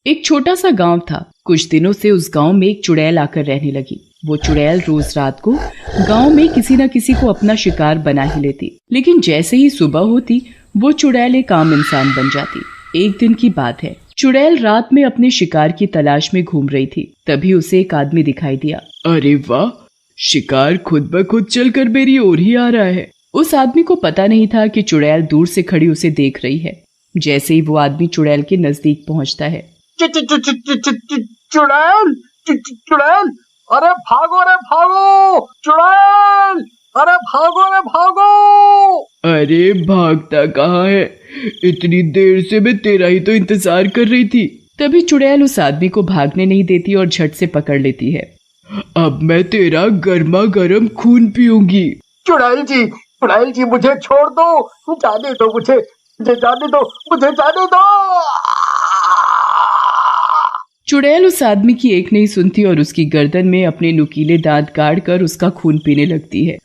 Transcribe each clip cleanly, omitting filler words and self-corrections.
एक छोटा सा गांव था। कुछ दिनों से उस गांव में एक चुड़ैल आकर रहने लगी। वो चुड़ैल रोज रात को गांव में किसी न किसी को अपना शिकार बना ही लेती, लेकिन जैसे ही सुबह होती वो चुड़ैल एक आम इंसान बन जाती। एक दिन की बात है, चुड़ैल रात में अपने शिकार की तलाश में घूम रही थी। तभी उसे एक आदमी दिखाई दिया। अरे वाह, शिकार खुद ब खुद चलकर मेरी ओर ही आ रहा है। उस आदमी को पता नहीं था कि चुड़ैल दूर से खड़ी उसे देख रही है। जैसे ही वो आदमी चुड़ैल के नजदीक पहुंचता है, चुड़ैल, चुड़ैल, अरे भागो रे भागो, चुड़ैल, अरे भागो रे भागो। अरे भागता कहाँ है? इतनी देर से मैं तेरा ही तो इंतजार कर रही थी। तभी चुड़ैल उस आदमी को भागने नहीं देती और झट से पकड़ लेती है। अब मैं तेरा गर्मा गर्म खून पीऊंगी। चुड़ैल जी मुझे छोड़ दो, जाने दो मुझे जाने दो, मुझे जाने दो। चुड़ैल उस आदमी की एक नहीं सुनती और उसकी गर्दन में अपने नुकीले दांत गाड़ कर उसका खून पीने लगती है।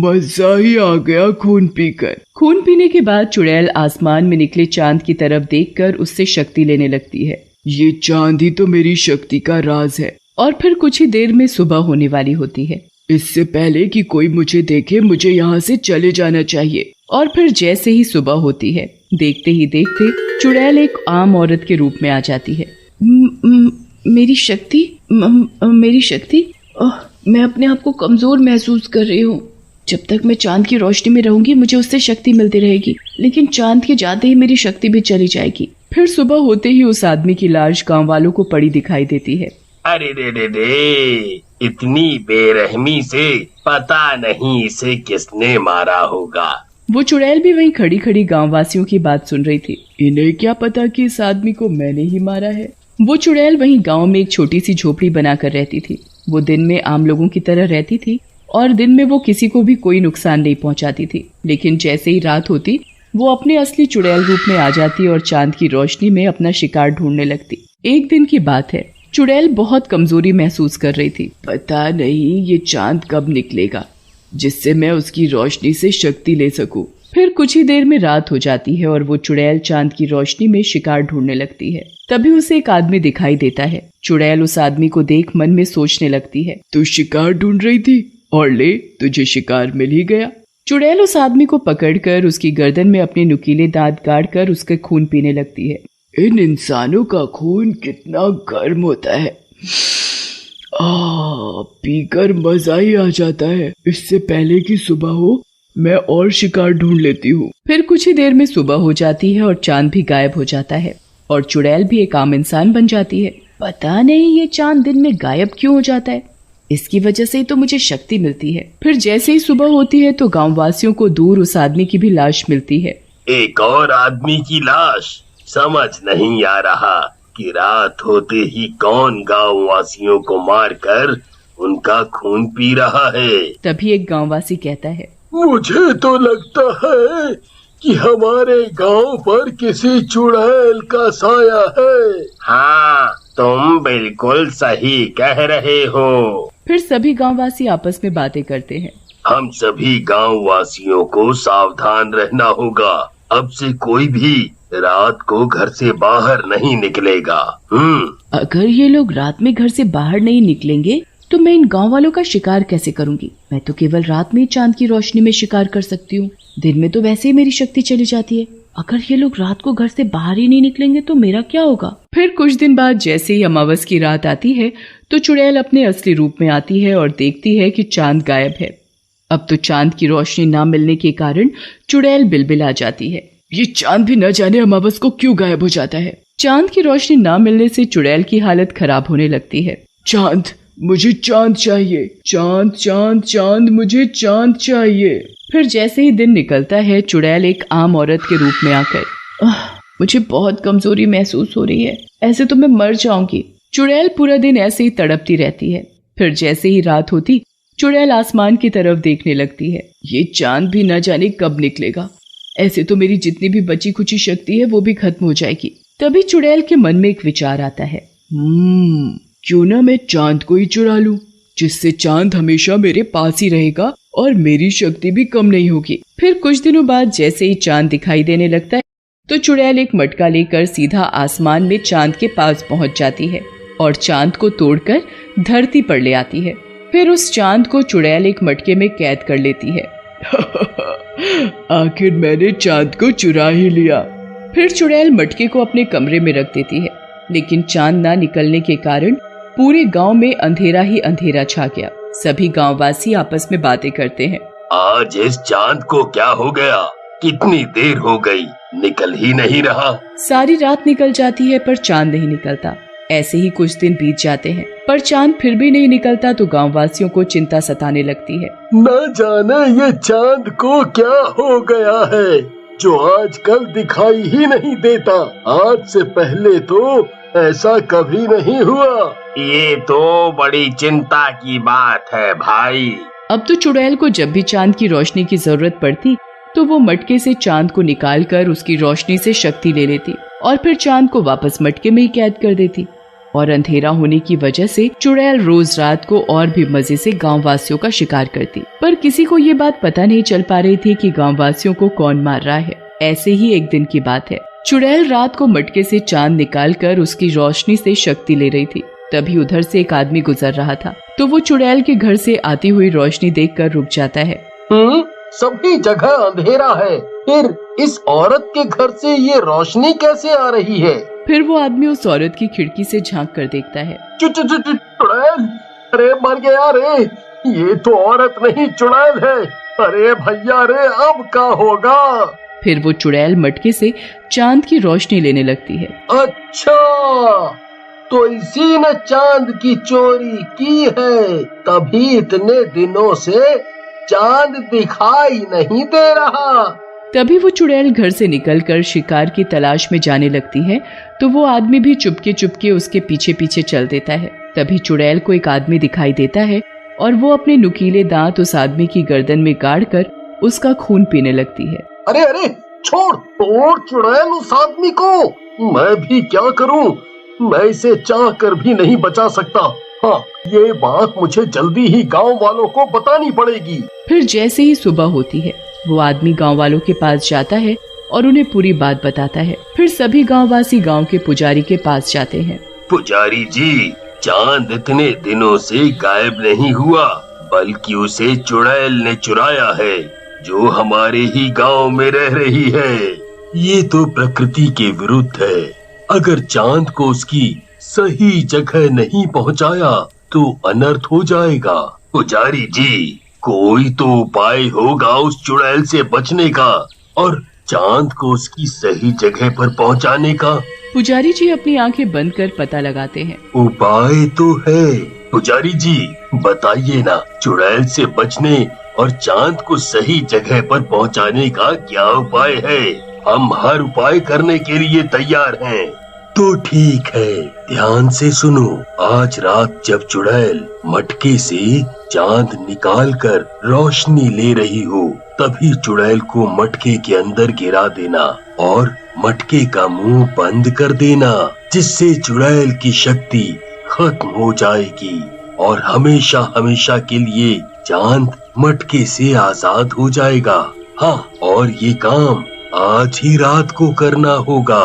मजा ही आ गया खून पीकर। खून पीने के बाद चुड़ैल आसमान में निकले चांद की तरफ देखकर उससे शक्ति लेने लगती है। ये चांद ही तो मेरी शक्ति का राज है। और फिर कुछ ही देर में सुबह होने वाली होती है। इससे पहले कि कोई मुझे देखे मुझे यहाँ से चले जाना चाहिए। और फिर जैसे ही सुबह होती है, देखते ही देखते चुड़ैल एक आम औरत के रूप में आ जाती है। मेरी शक्ति, मैं अपने आप को कमजोर महसूस कर रही हूँ। जब तक मैं चांद की रोशनी में रहूंगी मुझे उससे शक्ति मिलती रहेगी, लेकिन चांद के जाते ही मेरी शक्ति भी चली जाएगी। फिर सुबह होते ही उस आदमी की लाश गांव वालों को पड़ी दिखाई देती है। अरे रे, इतनी बेरहमी से पता नहीं इसे किसने मारा होगा। वो चुड़ैल भी वहीं खड़ी खड़ी गांव वासियों की बात सुन रही थी। इन्हें क्या पता कि इस आदमी को मैंने ही मारा है। वो चुड़ैल वहीं गांव में एक छोटी सी झोपड़ी बनाकर रहती थी। वो दिन में आम लोगों की तरह रहती थी और दिन में वो किसी को भी कोई नुकसान नहीं पहुंचाती थी। लेकिन जैसे ही रात होती वो अपने असली चुड़ैल रूप में आ जाती और चांद की रोशनी में अपना शिकार ढूंढने लगती। एक दिन की बात है, चुड़ैल बहुत कमजोरी महसूस कर रही थी। पता नहीं ये चांद कब निकलेगा जिससे मैं उसकी रोशनी से शक्ति ले सकूं। फिर कुछ ही देर में रात हो जाती है और वो चुड़ैल चांद की रोशनी में शिकार ढूंढने लगती है। तभी उसे एक आदमी दिखाई देता है। चुड़ैल उस आदमी को देख मन में सोचने लगती है, तू शिकार ढूंढ रही थी और ले, तुझे शिकार मिल ही गया। चुड़ैल उस आदमी को पकड़कर उसकी गर्दन में अपने नुकीले दांत गाड़कर उसके खून पीने लगती है। इन इंसानों का खून कितना गर्म होता है, पीकर मजा ही आ जाता है। इससे पहले कि सुबह हो मैं और शिकार ढूंढ लेती हूँ। फिर कुछ ही देर में सुबह हो जाती है और चांद भी गायब हो जाता है और चुड़ैल भी एक आम इंसान बन जाती है। पता नहीं ये चांद दिन में गायब क्यों हो जाता है, इसकी वजह से ही तो मुझे शक्ति मिलती है। फिर जैसे ही सुबह होती है तो गाँव वासियों को दूर उस आदमी की भी लाश मिलती है। एक और आदमी की लाश। समझ नहीं आ रहा कि रात होते ही कौन गांव वासियों को मारकर उनका खून पी रहा है। तभी एक गांववासी कहता है, मुझे तो लगता है कि हमारे गांव पर किसी चुड़ैल का साया है। हाँ, तुम बिल्कुल सही कह रहे हो। फिर सभी गांववासी आपस में बातें करते हैं। हम सभी गांव वासियों को सावधान रहना होगा। अब से कोई भी रात को घर से बाहर नहीं निकलेगा। अगर ये लोग रात में घर से बाहर नहीं निकलेंगे तो मैं इन गांव वालों का शिकार कैसे करूंगी? मैं तो केवल रात में चांद की रोशनी में शिकार कर सकती हूँ। दिन में तो वैसे ही मेरी शक्ति चली जाती है। अगर ये लोग रात को घर से बाहर ही नहीं निकलेंगे तो मेरा क्या होगा? फिर कुछ दिन बाद जैसे ही अमावस की रात आती है तो चुड़ैल अपने असली रूप में आती है और देखती है कि चांद गायब है। अब तो चांद की रोशनी न मिलने के कारण चुड़ैल बिलबिला जाती है। ये चांद भी न जाने अमावस को क्यों गायब हो जाता है। चांद की रोशनी न मिलने से चुड़ैल की हालत खराब होने लगती है। चांद, मुझे चांद चाहिए। चांद चांद चांद, मुझे चांद चाहिए। फिर जैसे ही दिन निकलता है चुड़ैल एक आम औरत के रूप में आकर, मुझे बहुत कमजोरी महसूस हो रही है, ऐसे तो मैं मर जाऊंगी। चुड़ैल पूरा दिन ऐसे ही तड़पती रहती है। फिर जैसे ही रात होती चुड़ैल आसमान की तरफ देखने लगती है। ये चांद भी न जाने कब निकलेगा, ऐसे तो मेरी जितनी भी बची खुची शक्ति है वो भी खत्म हो जाएगी। तभी चुड़ैल के मन में एक विचार आता है, क्यों ना मैं चांद को ही चुरा लूं, जिससे चांद हमेशा मेरे पास ही रहेगा और मेरी शक्ति भी कम नहीं होगी। फिर कुछ दिनों बाद जैसे ही चांद दिखाई देने लगता है तो चुड़ैल एक मटका लेकर सीधा आसमान में चांद के पास पहुंच जाती है और चांद को तोड़कर धरती पर ले आती है। फिर उस चांद को चुड़ैल एक मटके में कैद कर लेती है। आखिर मैंने चांद को चुरा ही लिया। फिर चुड़ैल मटके को अपने कमरे में रख देती है, लेकिन चांद ना निकलने के कारण पूरे गांव में अंधेरा ही अंधेरा छा गया। सभी गांववासी आपस में बातें करते हैं। आज इस चांद को क्या हो गया? कितनी देर हो गई, निकल ही नहीं रहा। सारी रात निकल जाती है पर चांद नहीं निकलता। ऐसे ही कुछ दिन बीत जाते हैं पर चांद फिर भी नहीं निकलता तो गांववासियों को चिंता सताने लगती है। न जाने ये चांद को क्या हो गया है जो आजकल दिखाई ही नहीं देता। आज से पहले तो ऐसा कभी नहीं हुआ। ये तो बड़ी चिंता की बात है भाई। अब तो चुड़ैल को जब भी चांद की रोशनी की जरूरत पड़ती तो वो मटके से चांद को निकालकर उसकी रोशनी से शक्ति ले लेती और फिर चांद को वापस मटके में ही कैद कर देती। और अंधेरा होने की वजह से चुड़ैल रोज रात को और भी मजे से गांववासियों का शिकार करती, पर किसी को ये बात पता नहीं चल पा रही थी कि गांववासियों को कौन मार रहा है। ऐसे ही एक दिन की बात है, चुड़ैल रात को मटके से चांद निकालकर उसकी रोशनी से शक्ति ले रही थी। तभी उधर से एक आदमी गुजर रहा था तो वो चुड़ैल के घर से आती हुई रोशनी देखकर रुक जाता है। सभी जगह अंधेरा है, फिर इस औरत के घर से ये रोशनी कैसे आ रही है? फिर वो आदमी उस औरत की खिड़की से झांक कर देखता है। चुड़ैल, अरे मर गया रे, ये तो औरत नहीं चुड़ैल है। अरे भैया रे, अब क्या होगा? फिर वो चुड़ैल मटके से चांद की रोशनी लेने लगती है। अच्छा, तो इसी ने चांद की चोरी की है, तभी इतने दिनों से चांद दिखाई नहीं दे रहा। तभी वो चुड़ैल घर से निकलकर शिकार की तलाश में जाने लगती है तो वो आदमी भी चुपके चुपके उसके पीछे पीछे चल देता है। तभी चुड़ैल को एक आदमी दिखाई देता है और वो अपने नुकीले दांत उस आदमी की गर्दन में गाड़कर उसका खून पीने लगती है। अरे अरे, छोड़ तोड़ चुड़ैल उस आदमी को। मैं भी क्या करूं, मैं इसे चाह कर भी नहीं बचा सकता। हाँ, ये बात मुझे जल्दी ही गांव वालों को बतानी पड़ेगी। फिर जैसे ही सुबह होती है वो आदमी गांव वालों के पास जाता है और उन्हें पूरी बात बताता है। फिर सभी गांववासी गांव के पुजारी के पास जाते हैं। पुजारी जी, चांद इतने दिनों से गायब नहीं हुआ, बल्कि उसे चुड़ैल ने चुराया है, जो हमारे ही गांव में रह रही है। ये तो प्रकृति के विरुद्ध है। अगर चांद को उसकी सही जगह नहीं पहुंचाया तो अनर्थ हो जाएगा। पुजारी जी, कोई तो उपाय होगा उस चुड़ैल से बचने का और चांद को उसकी सही जगह पर पहुंचाने का। पुजारी जी अपनी आंखें बंद कर पता लगाते हैं। उपाय तो है। पुजारी जी, बताइए ना, चुड़ैल से बचने और चांद को सही जगह पर पहुंचाने का क्या उपाय है? हम हर उपाय करने के लिए तैयार हैं। तो ठीक है, ध्यान से सुनो। आज रात जब चुड़ैल मटके से चांद निकालकर रोशनी ले रही हो, तभी चुड़ैल को मटके के अंदर गिरा देना और मटके का मुंह बंद कर देना, जिससे चुड़ैल की शक्ति खत्म हो जाएगी और हमेशा हमेशा के लिए चांद मटके से आजाद हो जाएगा। हाँ, और ये काम आज ही रात को करना होगा।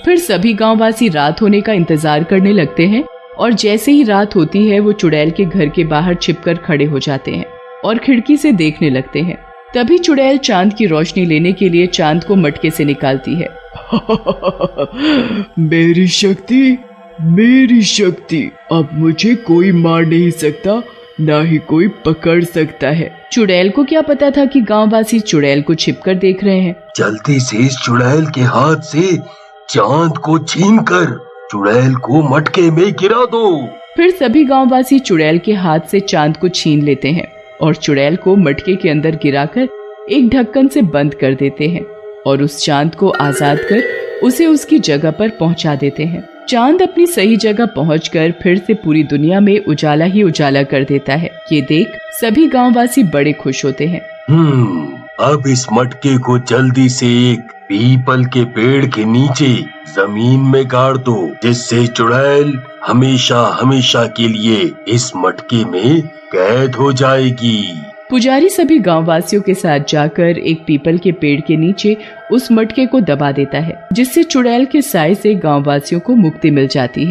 फिर सभी गांववासी रात होने का इंतजार करने लगते हैं और जैसे ही रात होती है वो चुड़ैल के घर के बाहर छिपकर खड़े हो जाते हैं और खिड़की से देखने लगते हैं। तभी चुड़ैल चांद की रोशनी लेने के लिए चांद को मटके से निकालती है। मेरी शक्ति, मेरी शक्ति, अब मुझे कोई मार नहीं सकता, ना ही कोई पकड़ सकता है। चुड़ैल को क्या पता था कि गांववासी चुड़ैल को छिपकर देख रहे हैं। जल्दी से इस चुड़ैल के हाथ से चांद को छीनकर चुड़ैल को मटके में गिरा दो। फिर सभी गांववासी चुड़ैल के हाथ से चांद को छीन लेते हैं और चुड़ैल को मटके के अंदर गिराकर एक ढक्कन से बंद कर देते हैं और उस चांद को आजाद कर उसे उसकी जगह पर पहुंचा देते हैं। चांद अपनी सही जगह पहुंचकर फिर से पूरी दुनिया में उजाला ही उजाला कर देता है। ये देख सभी गांववासी बड़े खुश होते हैं। अब इस मटके को जल्दी से एक पीपल के पेड़ के नीचे जमीन में गाड़ दो, जिससे चुड़ैल हमेशा हमेशा के लिए इस मटके में कैद हो जाएगी। पुजारी सभी गांववासियों के साथ जाकर एक पीपल के पेड़ के नीचे उस मटके को दबा देता है, जिससे चुड़ैल के साए से गांववासियों को मुक्ति मिल जाती है।